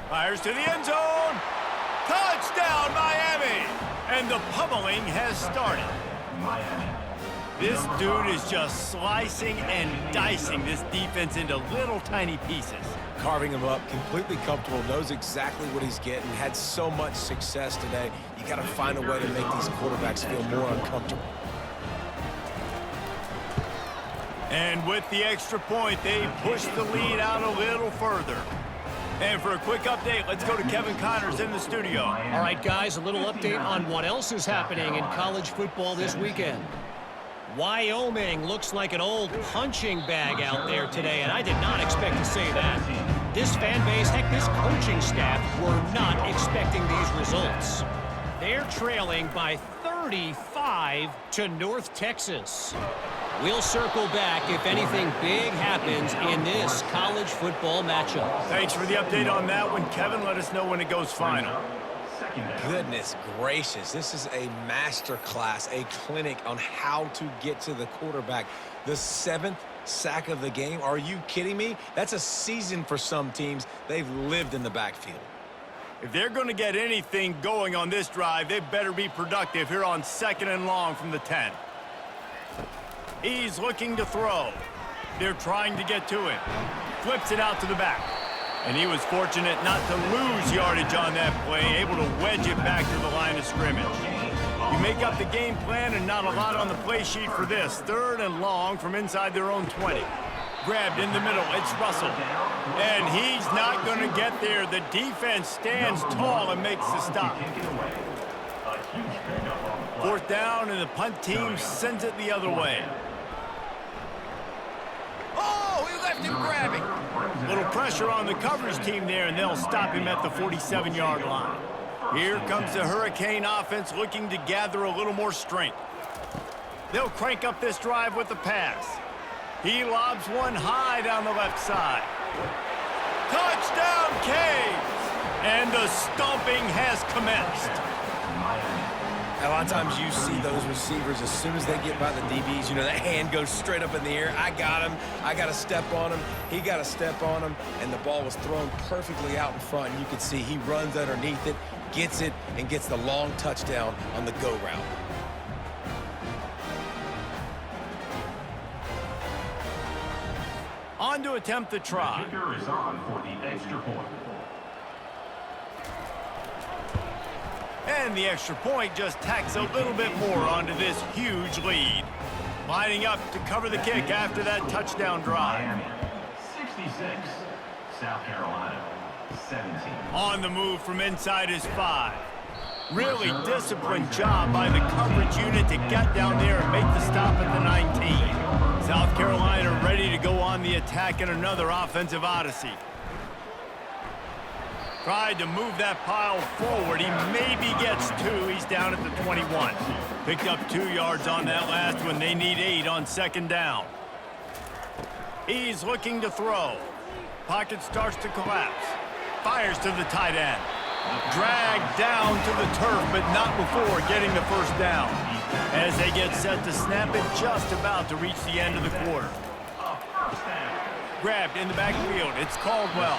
Fires to the end zone. Touchdown, Miami! And the pummeling has started. This dude is just slicing and dicing this defense into little tiny pieces. Carving him up, completely comfortable, knows exactly what he's getting, had so much success today. You got to find a way to make these quarterbacks feel more uncomfortable. And with the extra point, they push the lead out a little further. And for a quick update, let's go to Kevin Connors in the studio. All right, guys, a little update on what else is happening in college football this weekend. Wyoming looks like an old punching bag out there today, and I did not expect to say that. This fan base, heck, this coaching staff were not expecting these results. They're trailing by 35 to North Texas. We'll circle back if anything big happens in this college football matchup. Thanks for the update on that one, Kevin. Let us know when it goes final. Goodness gracious, this is a master class, a clinic on how to get to the quarterback. The 7th sack of the game. Are you kidding me? That's a season for some teams. They've lived in the backfield. If they're going to get anything going on this drive, they better be productive here on 2nd and long from the 10. He's looking to throw. They're trying to get to it. Flips it out to the back. And he was fortunate not to lose yardage on that play, able to wedge it back to the line of scrimmage. You make up the game plan and not a lot on the play sheet for this. 3rd and long from inside their own 20. Grabbed in the middle, it's Russell. And he's not going to get there. The defense stands tall and makes the stop. 4th down, and the punt team sends it the other way. Oh, he left him grabbing. Little pressure on the coverage team there, and they'll stop him at the 47-yard line. Here comes the Hurricane offense looking to gather a little more strength. They'll crank up this drive with the pass. He lobs one high down the left side. Touchdown, Canes! And the stomping has commenced. A lot of times you see those receivers, as soon as they get by the DBs, you know, that hand goes straight up in the air. I got him. I got to step on him. He got to step on him. And the ball was thrown perfectly out in front. And you can see he runs underneath it, gets it, and gets the long touchdown on the go route. On to attempt the try. The kicker is on for the extra point. And the extra point just tacks a little bit more onto this huge lead. Lining up to cover the kick after that touchdown drive. Miami, 66. South Carolina, 17. On the move from inside his 5. Really disciplined job by the coverage unit to get down there and make the stop at the 19. South Carolina ready to go on the attack in another offensive odyssey. Tried to move that pile forward. He maybe gets 2. He's down at the 21. Picked up 2 yards on that last one. They need 8 on 2nd down. He's looking to throw. Pocket starts to collapse. Fires to the tight end. Dragged down to the turf, but not before getting the first down. As they get set to snap it, just about to reach the end of the quarter. Grabbed in the backfield. It's Caldwell.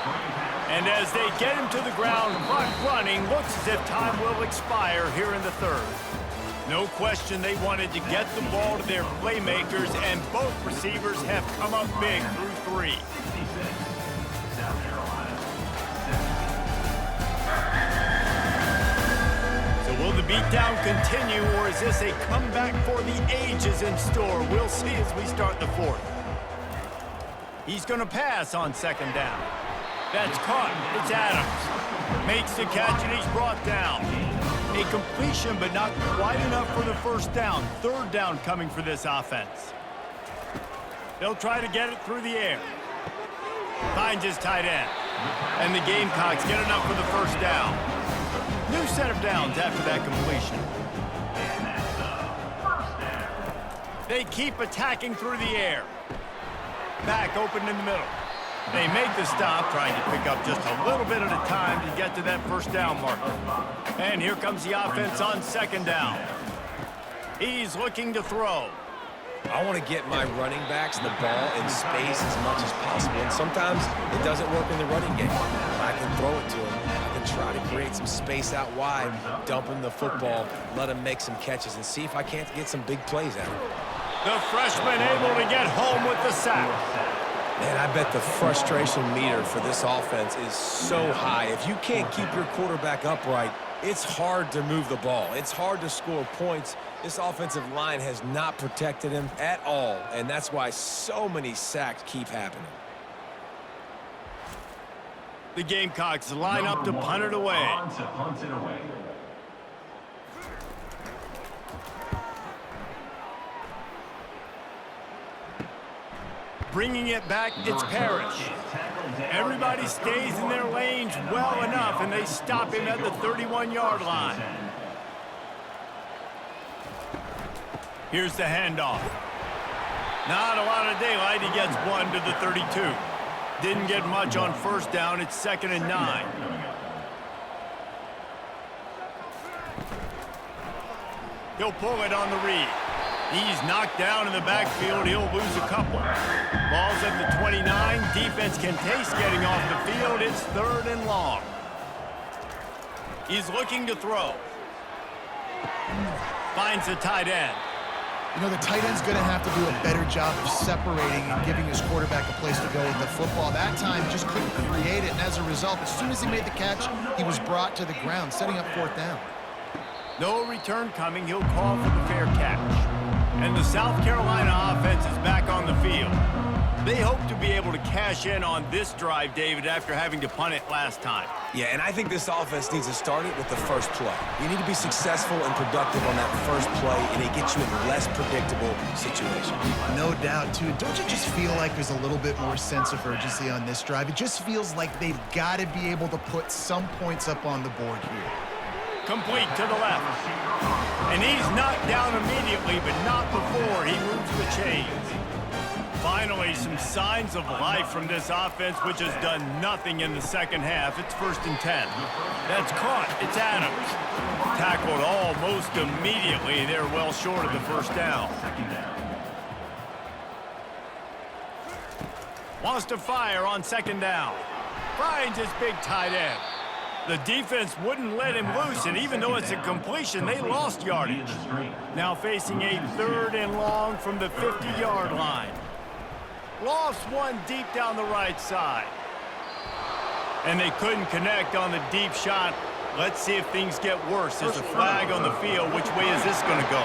And as they get him to the ground, clock running, looks as if time will expire here in the 3rd. No question they wanted to get the ball to their playmakers, and both receivers have come up big through 3. So will the beatdown continue, or is this a comeback for the ages in store? We'll see as we start the 4th. He's going to pass on 2nd down. That's caught. It's Adams. Makes the catch, and he's brought down. A completion, but not quite enough for the first down. Third down coming for this offense. They'll try to get it through the air. Finds his tight end. And the Gamecocks get enough for the first down. New set of downs after that completion. They keep attacking through the air. Back open in the middle. They make the stop, trying to pick up just a little bit at a time to get to that first down marker. And here comes the offense on second down. He's looking to throw. I want to get my running backs the ball in space as much as possible. And sometimes it doesn't work in the running game. I can throw it to him. I can try to create some space out wide, dump him the football, let him make some catches, and see if I can't get some big plays out of him. The freshman able to get home with the sack. Man, I bet the frustration meter for this offense is so high. If you can't keep your quarterback upright, it's hard to move the ball. It's hard to score points. This offensive line has not protected him at all, and that's why so many sacks keep happening. The Gamecocks line up to punt it away. Bringing it back, it's Parrish. Everybody stays in their lanes well enough, and they stop him at the 31-yard line. Here's the handoff. Not a lot of daylight. He gets one to the 32. Didn't get much on first down. It's 2nd and 9. He'll pull it on the read. He's knocked down in the backfield. He'll lose a couple. Ball's at the 29. Defense can taste getting off the field. It's 3rd and long. He's looking to throw. Finds the tight end. You know, the tight end's going to have to do a better job of separating and giving his quarterback a place to go with the football. That time, he just couldn't create it, and as a result, as soon as he made the catch, he was brought to the ground, setting up 4th down. No return coming. He'll call for the fair catch. And the South Carolina offense is back on the field. They hope to be able to cash in on this drive, David, after having to punt it last time. Yeah, and I think this offense needs to start it with the first play. You need to be successful and productive on that first play, and it gets you in less predictable situations. No doubt, too. Don't you just feel like there's a little bit more sense of urgency on this drive? It just feels like they've got to be able to put some points up on the board here. Complete to the left. And he's knocked down immediately, but not before he moves the chains. Finally, some signs of life from this offense, which has done nothing in the second half. It's 1st and 10. That's caught. It's Adams. Tackled almost immediately. They're well short of the first down. Wants to fire on 2nd down. Finds his big tight end. The defense wouldn't let him loose, and even though it's a completion, they lost yardage. Now facing a 3rd and long from the 50-yard line. Lost one deep down the right side. And they couldn't connect on the deep shot. Let's see if things get worse. There's a flag on the field. Which way is this going to go?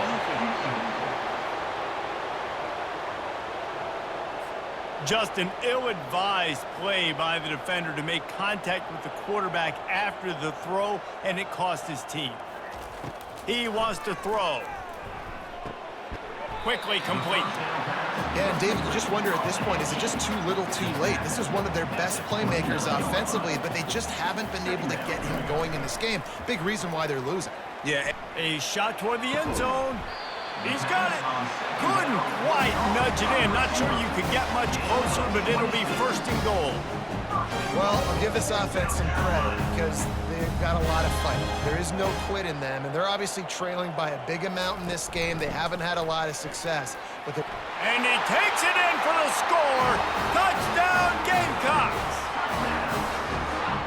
Just an ill-advised play by the defender to make contact with the quarterback after the throw, and it cost his team. He wants to throw. Quickly complete. Yeah, and David, you just wonder at this point, is it just too little too late? This is one of their best playmakers offensively, but they just haven't been able to get him going in this game. Big reason why they're losing. Yeah. A shot toward the end zone. He's got it. Couldn't quite nudge it in. Not sure you could get much closer, but it'll be 1st and goal. Well, I'll give this offense some credit because they've got a lot of fight. There is no quit in them, and they're obviously trailing by a big amount in this game. They haven't had a lot of success. But and he takes it in for the score. Touchdown, Gamecocks.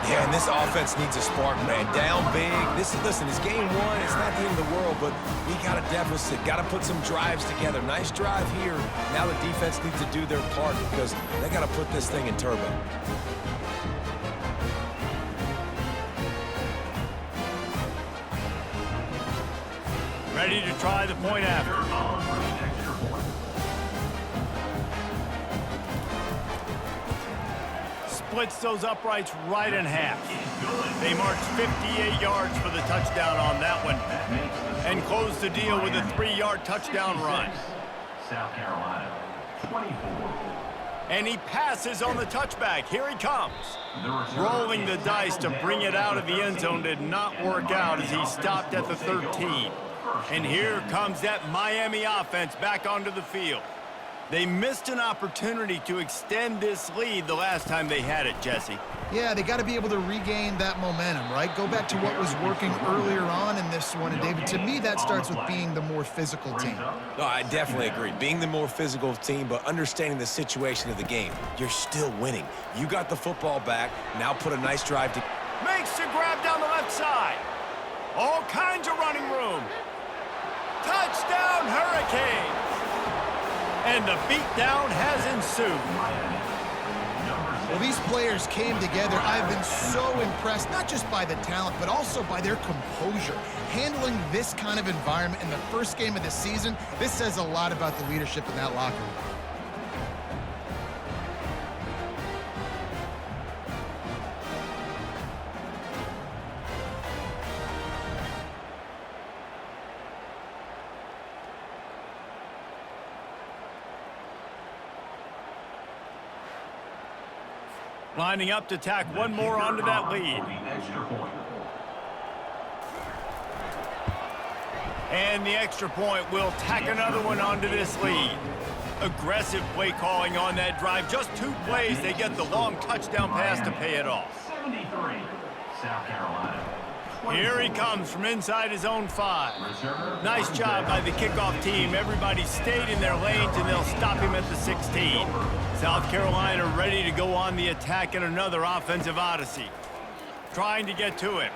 Yeah, and this offense needs a spark, man. Down big. Listen, it's game 1. It's not the end of the world, but we got a deficit. Got to put some drives together. Nice drive here. Now the defense needs to do their part because they got to put this thing in turbo. Ready to try the point after. Splits those uprights right in half. They marched 58 yards for the touchdown on that one and closed the deal with a 3-yard touchdown run. South Carolina, 24. And he passes on the touchback. Here he comes. Rolling the dice to bring it out of the end zone did not work out as he stopped at the 13. And here comes that Miami offense back onto the field. They missed an opportunity to extend this lead the last time they had it, Jesse. Yeah, they got to be able to regain that momentum, right? Go back to what was working earlier on in this one. And, David, to me, that starts with being the more physical team. No, I definitely agree. Being the more physical team, but understanding the situation of the game. You're still winning. You got the football back. Now put a nice drive to... Makes the grab down the left side. All kinds of running room. Touchdown, Hurricanes! And the beatdown has ensued. Well, these players came together. I've been so impressed, not just by the talent, but also by their composure. Handling this kind of environment in the first game of the season, this says a lot about the leadership in that locker room. Lining up to tack one more onto that lead. And the extra point will tack another one onto this lead. Aggressive play calling on that drive. Just 2 plays, they get the long touchdown pass to pay it off. 73, South Carolina. Here he comes from inside his own 5. Nice job by the kickoff team. Everybody stayed in their lanes, and they'll stop him at the 16. South Carolina ready to go on the attack in another offensive odyssey. Trying to get to him.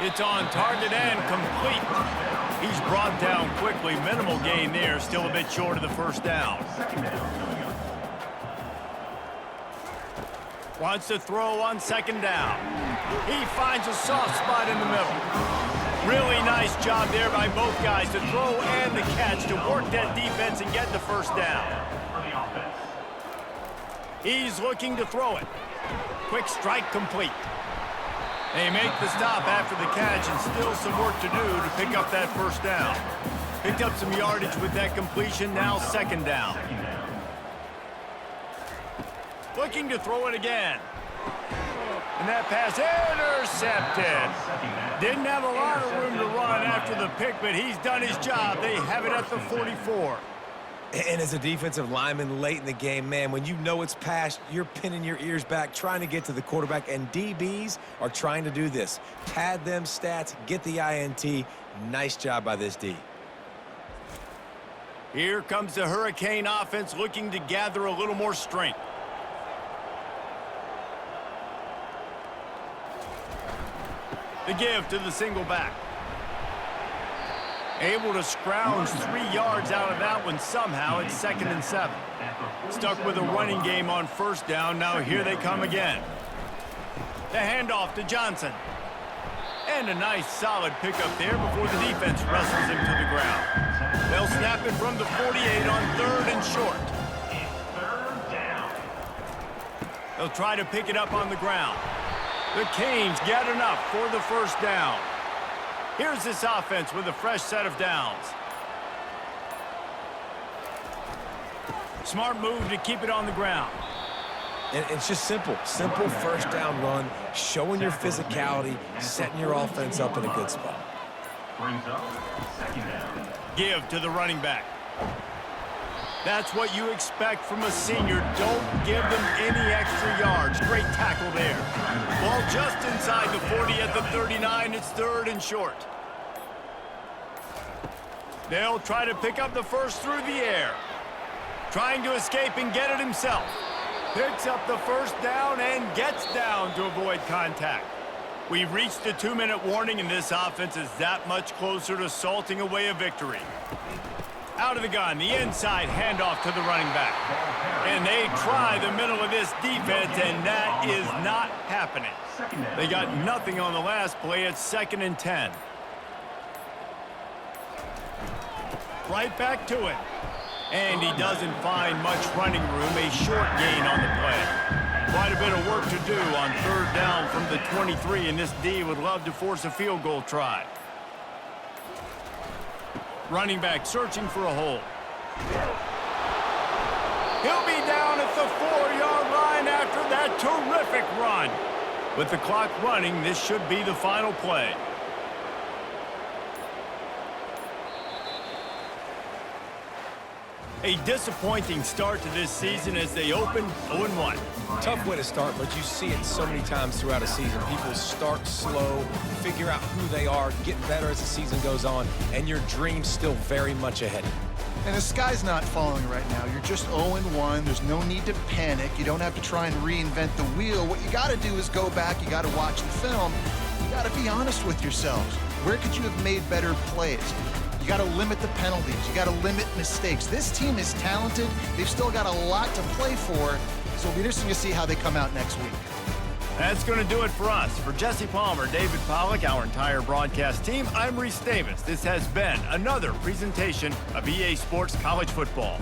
It's on target and complete. He's brought down quickly. Minimal gain there. Still a bit short of the first down. Wants to throw on second down. He finds a soft spot in the middle. Really nice job there by both guys to throw and the catch to work that defense and get the first down. He's looking to throw it. Quick strike complete. They make the stop after the catch and still some work to do to pick up that first down. Picked up some yardage with that completion, now second down. Looking to throw it again. And that pass intercepted. Didn't have a lot of room to run after the pick, but he's done his job. They have it at the 44. And as a defensive lineman late in the game, man, when you know it's past, you're pinning your ears back, trying to get to the quarterback, and DBs are trying to do this. Pad them stats, get the INT. Nice job by this D. Here comes the Hurricane offense looking to gather a little more strength. The give to the single back. Able to scrounge 3 yards out of that one somehow. It's 2nd and 7. Stuck with a running game on first down. Now here they come again. The handoff to Johnson. And a nice solid pickup there before the defense wrestles him to the ground. They'll snap it from the 48 on 3rd and short. They'll try to pick it up on the ground. The Canes get enough for the first down. Here's this offense with a fresh set of downs. Smart move to keep it on the ground. And it's just simple. Simple first down run, showing your physicality, setting your offense up in a good spot. Brings up second down. Give to the running back. That's what you expect from a senior. Don't give them any extra yards. Great tackle there. Ball just inside the 40 at the 39. It's 3rd and short. They'll try to pick up the first through the air. Trying to escape and get it himself. Picks up the first down and gets down to avoid contact. We've reached the 2-minute warning, and this offense is that much closer to salting away a victory. Out of the gun, the inside handoff to the running back. And they try the middle of this defense, and that is not happening. They got nothing on the last play. It's 2nd and 10. Right back to it. And he doesn't find much running room. A short gain on the play. Quite a bit of work to do on third down from the 23, and this D would love to force a field goal try. Running back searching for a hole. He'll be down at the 4-yard line after that terrific run. With the clock running, this should be the final play. A disappointing start to this season as they open 0-1. Tough way to start, but you see it so many times throughout a season. People start slow, figure out who they are, get better as the season goes on, and your dream's still very much ahead. And the sky's not falling right now. You're just 0-1. There's no need to panic. You don't have to try and reinvent the wheel. What you got to do is go back. You got to watch the film. You got to be honest with yourselves. Where could you have made better plays? You got to limit the penalties. You got to limit mistakes. This team is talented. They've still got a lot to play for, so it'll be interesting to see how they come out next week. That's going to do it for us. For Jesse Palmer, David Pollack, our entire broadcast team, I'm Reese Davis. This has been another presentation of EA Sports College Football.